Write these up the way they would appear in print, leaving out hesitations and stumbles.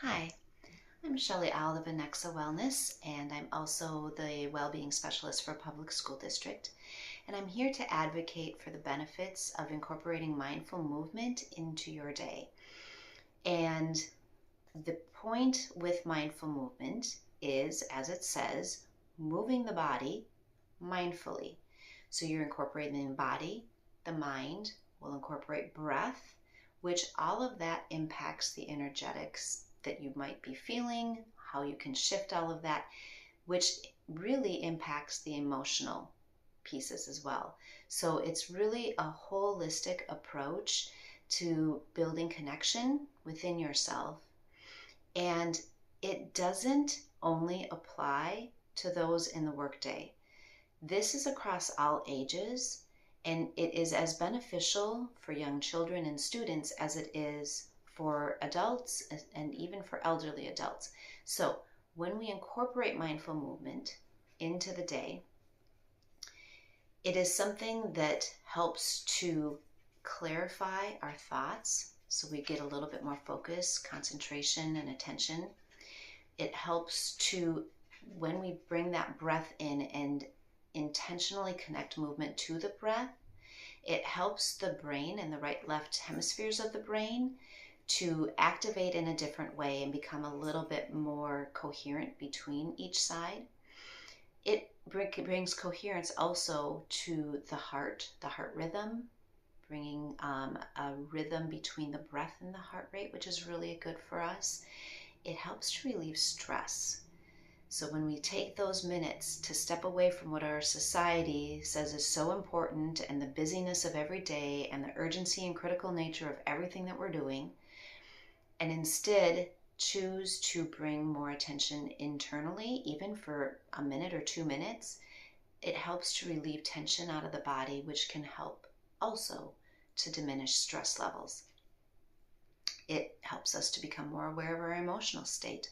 Hi, I'm Shelley Olive of Nexa Wellness, and I'm also the Wellbeing Specialist for a public school district. And I'm here to advocate for the benefits of incorporating mindful movement into your day. And the point with mindful movement is, as it says, moving the body mindfully. So you're incorporating the body, the mind, will incorporate breath, which all of that impacts the energetics that you might be feeling, how you can shift all of that, which really impacts the emotional pieces as well. So it's really a holistic approach to building connection within yourself. And it doesn't only apply to those in the workday. This is across all ages, and it is as beneficial for young children and students as it is for adults and even for elderly adults. So when we incorporate mindful movement into the day, it is something that helps to clarify our thoughts so we get a little bit more focus, concentration, and attention. It helps to, when we bring that breath in and intentionally connect movement to the breath, it helps the brain and the right left hemispheres of the brain to activate in a different way and become a little bit more coherent between each side. It brings coherence also to the heart rhythm, bringing a rhythm between the breath and the heart rate, which is really good for us. It helps to relieve stress. So when we take those minutes to step away from what our society says is so important and the busyness of every day and the urgency and critical nature of everything that we're doing, and instead choose to bring more attention internally, even for a minute or 2 minutes, it helps to relieve tension out of the body, which can help also to diminish stress levels. It helps us to become more aware of our emotional state.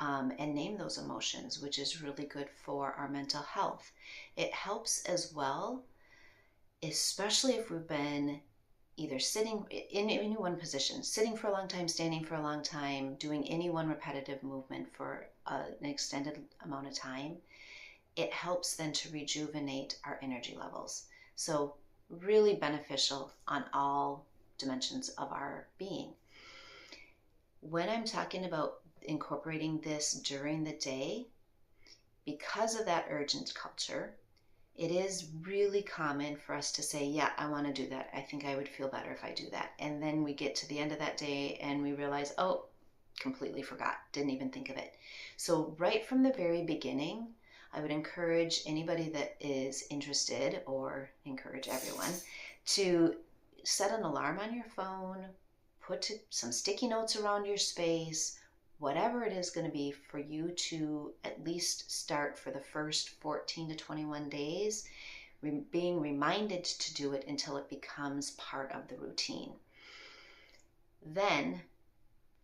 And name those emotions, which is really good for our mental health. It helps as well, especially if we've been either sitting in any one position, sitting for a long time, standing for a long time, doing any one repetitive movement for an extended amount of time. It helps then to rejuvenate our energy levels. So really beneficial on all dimensions of our being. When I'm talking about incorporating this during the day, because of that urgent culture, it is really common for us to say, yeah, I want to do that. I think I would feel better if I do that. And then we get to the end of that day and we realize, oh, completely forgot, didn't even think of it. So right from the very beginning, I would encourage anybody that is interested, or encourage everyone, to set an alarm on your phone, put some sticky notes around your space, whatever it is going to be, for you to at least start for the first 14 to 21 days, being reminded to do it until it becomes part of the routine. Then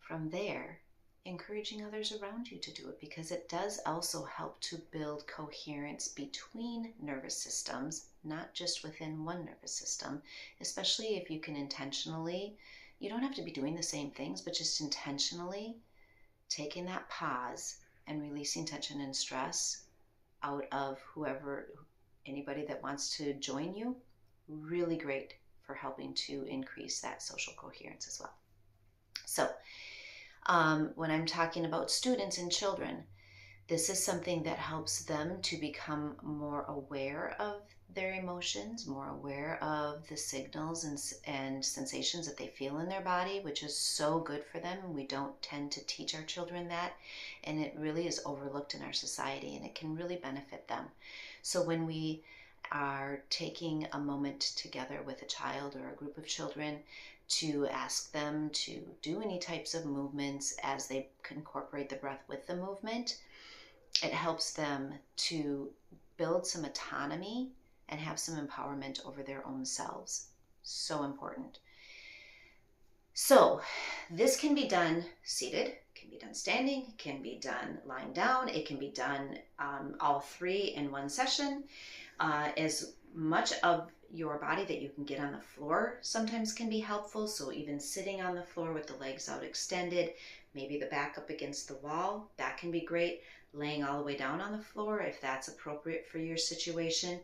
from there, encouraging others around you to do it, because it does also help to build coherence between nervous systems, not just within one nervous system, especially if you can intentionally, you don't have to be doing the same things, but just intentionally taking that pause and releasing tension and stress out of anybody that wants to join you. Really great for helping to increase that social coherence as well. So when I'm talking about students and children, this is something that helps them to become more aware of their emotions, more aware of the signals and sensations that they feel in their body, which is so good for them. We don't tend to teach our children that, and it really is overlooked in our society, and it can really benefit them. So when we are taking a moment together with a child or a group of children to ask them to do any types of movements as they incorporate the breath with the movement, it helps them to build some autonomy and have some empowerment over their own selves. So important. So this can be done seated, can be done standing, can be done lying down, it can be done all three in one session. As much of your body that you can get on the floor sometimes can be helpful. So even sitting on the floor with the legs out extended, maybe the back up against the wall. That can be great. Laying all the way down on the floor, if that's appropriate for your situation,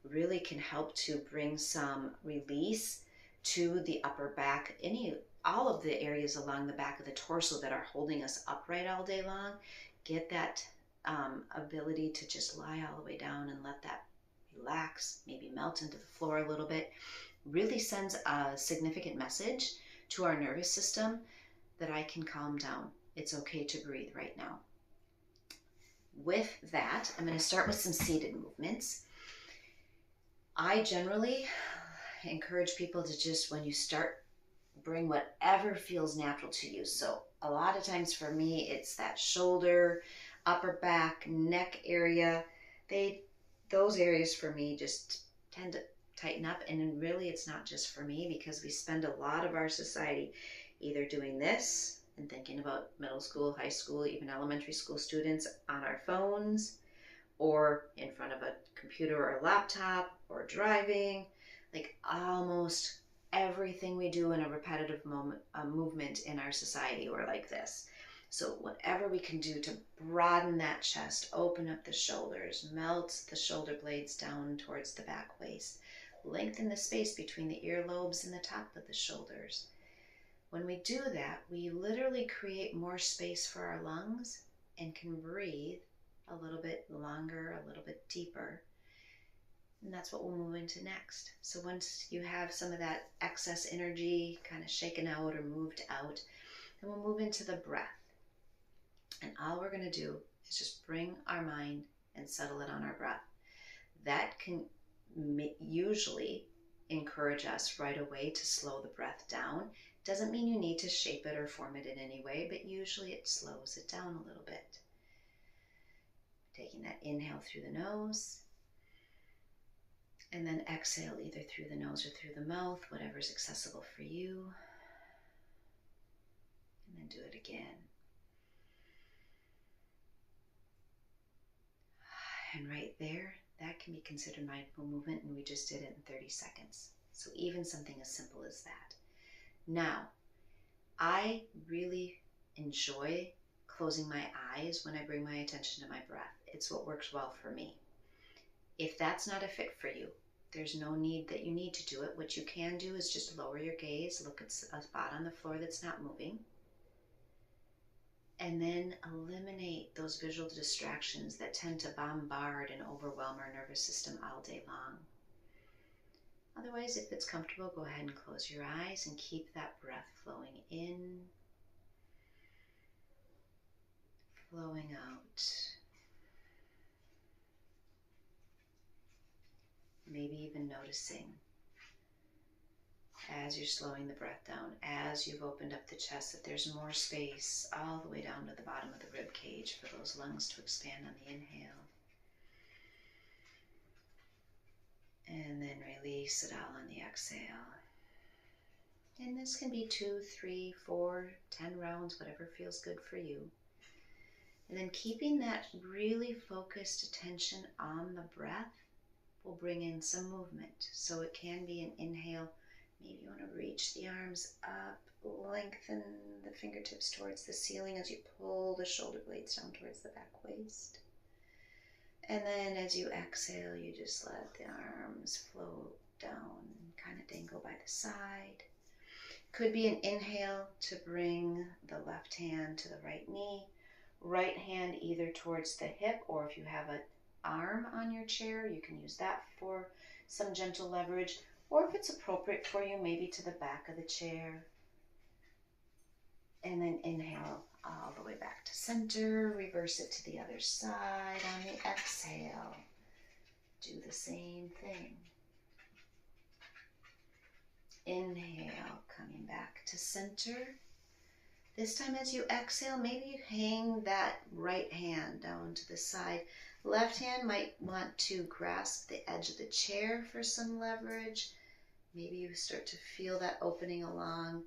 really can help to bring some release to the upper back, all of the areas along the back of the torso that are holding us upright all day long. Get that ability to just lie all the way down and let that relax, maybe melt into the floor a little bit. Really sends a significant message to our nervous system that I can calm down. It's okay to breathe right now. With that, I'm going to start with some seated movements. I generally encourage people to just, when you start, bring whatever feels natural to you. So a lot of times for me, it's that shoulder, upper back, neck area. Those areas for me just tend to tighten up. And then really it's not just for me, because we spend a lot of our society either doing this and thinking about middle school, high school, even elementary school students on our phones, or in front of a computer or a laptop, or driving. Like almost everything we do in a repetitive movement in our society, or like this. So whatever we can do to broaden that chest, open up the shoulders, melt the shoulder blades down towards the back waist, lengthen the space between the earlobes and the top of the shoulders. When we do that, we literally create more space for our lungs and can breathe a little bit longer, a little bit deeper. And that's what we'll move into next. So once you have some of that excess energy kind of shaken out or moved out, then we'll move into the breath. And all we're going to do is just bring our mind and settle it on our breath. That can usually encourage us right away to slow the breath down. Doesn't mean you need to shape it or form it in any way, but usually it slows it down a little bit. Taking that inhale through the nose, and then exhale either through the nose or through the mouth, whatever's accessible for you. And then do it again. And right there, that can be considered mindful movement, and we just did it in 30 seconds. So even something as simple as that. Now, I really enjoy closing my eyes when I bring my attention to my breath. It's what works well for me. If that's not a fit for you, there's no need that you need to do it. What you can do is just lower your gaze, look at a spot on the floor that's not moving, and then eliminate those visual distractions that tend to bombard and overwhelm our nervous system all day long. Otherwise, if it's comfortable, go ahead and close your eyes and keep that breath flowing in, flowing out. Maybe even noticing as you're slowing the breath down, as you've opened up the chest, that there's more space all the way down to the bottom of the rib cage for those lungs to expand on the inhale. And then release it all on the exhale. And this can be 2, 3, 4, 10 rounds, whatever feels good for you. And then keeping that really focused attention on the breath will bring in some movement. So it can be an inhale. Maybe you want to reach the arms up, lengthen the fingertips towards the ceiling as you pull the shoulder blades down towards the back waist. And then as you exhale, you just let the arms float down, kind of dangle by the side. Could be an inhale to bring the left hand to the right knee, right hand either towards the hip, or if you have an arm on your chair, you can use that for some gentle leverage, or if it's appropriate for you, maybe to the back of the chair. And then inhale all the way back to center, reverse it to the other side on the exhale. Do the same thing. Inhale, coming back to center. This time as you exhale, maybe you hang that right hand down to the side. Left hand might want to grasp the edge of the chair for some leverage. Maybe you start to feel that opening along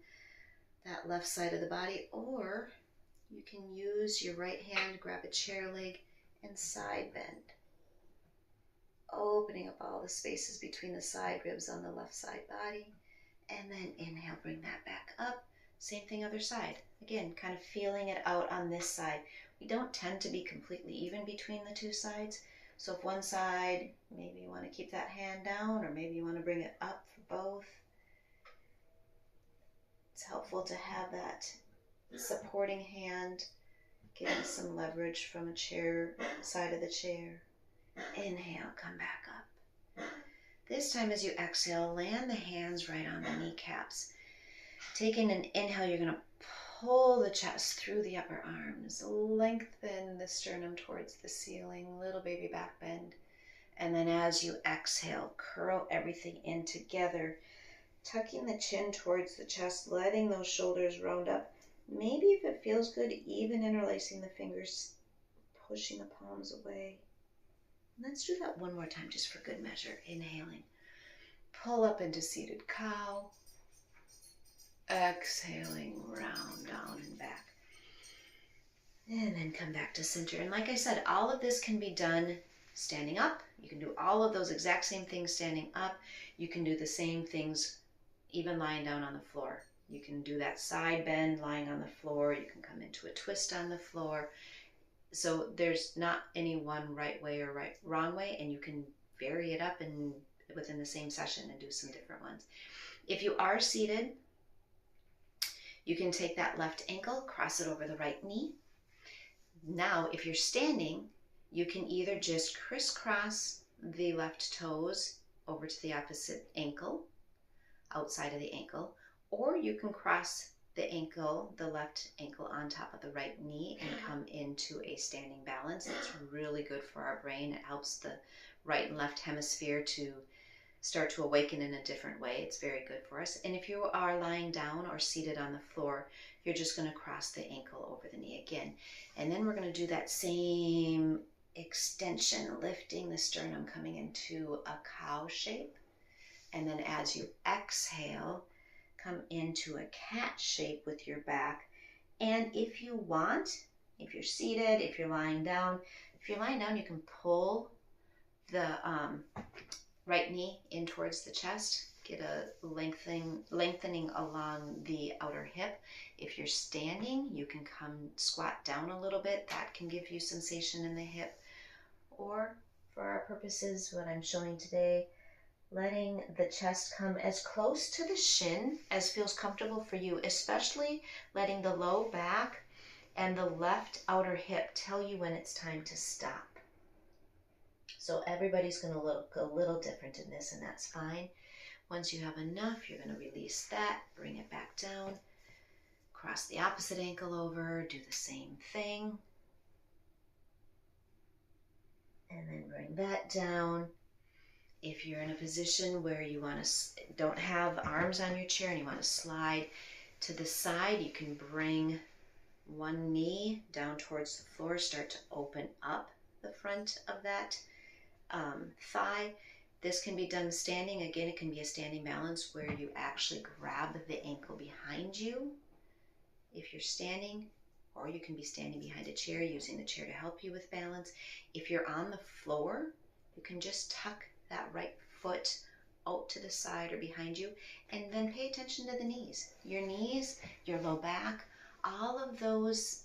that left side of the body, or you can use your right hand, grab a chair leg, and side bend. Opening up all the spaces between the side ribs on the left side body. And then inhale, bring that back up Same thing other side. Again, kind of feeling it out on this side. We don't tend to be completely even between the two sides. So if one side, maybe you want to keep that hand down, or maybe you want to bring it up for both. It's helpful to have that supporting hand, getting some leverage from a chair, side of the chair. Inhale, come back up. This time as you exhale, land the hands right on the kneecaps. Taking an inhale, you're going to pull the chest through the upper arms, lengthen the sternum towards the ceiling, little baby back bend. And then as you exhale, curl everything in together, tucking the chin towards the chest, letting those shoulders round up. Maybe if it feels good, even interlacing the fingers, pushing the palms away. Let's do that one more time just for good measure. Inhaling. Pull up into seated cow. Exhaling, round, down and back. And then come back to center. And like I said, all of this can be done standing up. You can do all of those exact same things standing up. You can do the same things even lying down on the floor. You can do that side bend lying on the floor. You can come into a twist on the floor. So there's not any one right way or wrong way, and you can vary it up and within the same session and do some different ones. If you are seated, you can take that left ankle, cross it over the right knee. Now, if you're standing, you can either just crisscross the left toes over to the opposite ankle, outside of the ankle, or you can cross the ankle, the left ankle on top of the right knee and come into a standing balance. It's really good for our brain. It helps the right and left hemisphere to start to awaken in a different way. It's very good for us. And if you are lying down or seated on the floor, you're just going to cross the ankle over the knee again. And then we're going to do that same extension, lifting the sternum, coming into a cow shape. And then as you exhale, come into a cat shape with your back. And if you want, if you're seated, if you're lying down, you can pull the right knee in towards the chest, get a lengthening along the outer hip. If you're standing, you can come squat down a little bit. That can give you sensation in the hip. Or for our purposes, what I'm showing today, letting the chest come as close to the shin as feels comfortable for you, especially letting the low back and the left outer hip tell you when it's time to stop. So everybody's going to look a little different in this, and that's fine. Once you have enough, you're going to release that, bring it back down, cross the opposite ankle over, do the same thing, and then bring that down. If you're in a position where you don't have arms on your chair and you want to slide to the side, you can bring one knee down towards the floor, start to open up the front of that thigh. This can be done standing. Again, it can be a standing balance where you actually grab the ankle behind you if you're standing, or you can be standing behind a chair using the chair to help you with balance. If you're on the floor, you can just tuck that right foot out to the side or behind you, and then pay attention to the knees. Your knees, your low back, all of those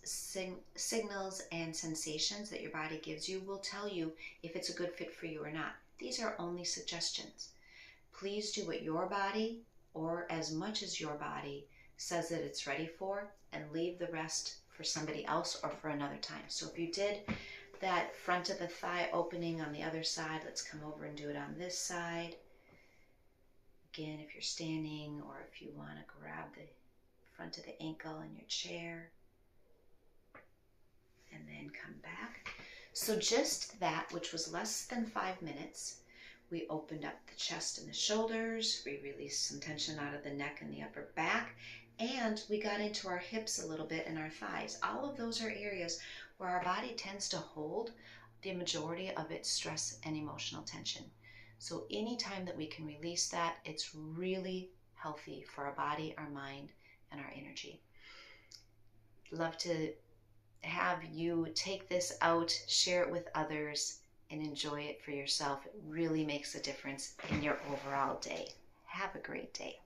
signals and sensations that your body gives you will tell you if it's a good fit for you or not. These are only suggestions. Please do what your body, or as much as your body, says that it's ready for, and leave the rest for somebody else or for another time. So if you did that front of the thigh opening on the other side, let's come over and do it on this side. Again, if you're standing, or if you want to grab the front of the ankle in your chair, and then come back. So just that, which was less than 5 minutes, we opened up the chest and the shoulders, we released some tension out of the neck and the upper back, and we got into our hips a little bit and our thighs. All of those are areas where our body tends to hold the majority of its stress and emotional tension. So anytime that we can release that, it's really healthy for our body, our mind, and our energy. Love to have you take this out, share it with others, and enjoy it for yourself. It really makes a difference in your overall day. Have a great day.